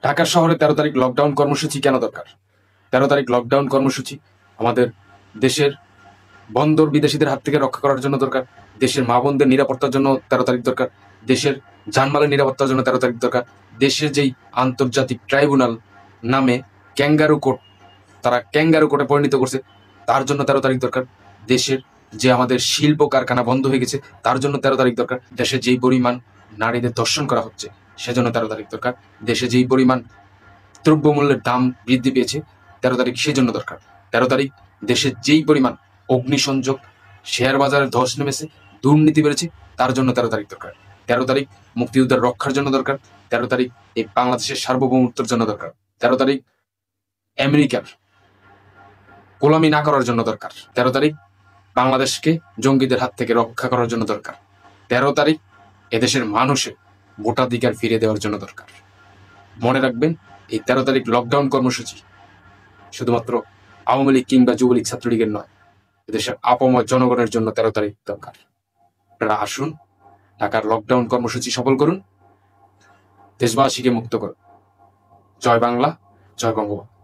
ঢাকা শহরে 13 তারিখ লকডাউন কর্মসূচি কেন দরকার? 13 তারিখ লকডাউন কর্মসূচি আমাদের দেশের বন্দর বিদেশিদের হাত থেকে রক্ষা করার জন্য দরকার। দেশের মা বোনদের নিরাপত্তার জন্য 13 তারিখ দরকার। দেশের জানমালের নিরাপত্তার জন্য 13 তারিখ দরকার। দেশের যেই আন্তর্জাতিক ট্রাইব্যুনাল নামে ক্যাঙ্গারু কোর্ট, তারা ক্যাঙ্গারু কোর্টে পরিণত করছে, তার জন্য 13 তারিখ দরকার। দেশের যে আমাদের শিল্প কারখানা বন্ধ হয়ে গেছে, তার জন্য 13 তারিখ দরকার। দেশে যেই পরিমাণ নারীদের ধর্ষণ করা হচ্ছে, সেজন্য 13 তারিখ দরকার। দেশে যেই পরিমাণ দ্রব্যমূল্যের দাম বৃদ্ধি পেয়েছে, 13 তারিখ সেজন্য দরকার। 13 তারিখ দেশের যেই পরিমাণ অগ্নিসংযোগ, শেয়ার বাজারের ধস নেমেছে, দুর্নীতি বেড়েছে, তার জন্য 13 তারিখ দরকার। 13 তারিখ মুক্তিযোদ্ধার রক্ষার জন্য দরকার। 13 তারিখ এই বাংলাদেশের সার্বভৌমত্বের জন্য দরকার। 13 তারিখ আমেরিকার গোলামি না করার জন্য দরকার। 13 তারিখ বাংলাদেশকে জঙ্গিদের হাত থেকে রক্ষা করার জন্য দরকার। 13 তারিখ এদেশের মানুষের ভোটাধিকার ফিরে দেওয়ার জন্য দরকার। মনে রাখবেন, এই 13 তারিখ লকডাউন কর্মসূচি শুধুমাত্র আওয়ামী লীগ কিংবা যুবলীগ ছাত্রলীগের নয়, এদেশের আপামর জনগণের জন্য 13 তারিখ দরকার। আপনারা আসুন, ঢাকার লকডাউন কর্মসূচি সফল করুন, দেশবাসীকে মুক্ত করুন। জয় বাংলা, জয় বঙ্গবন্ধু।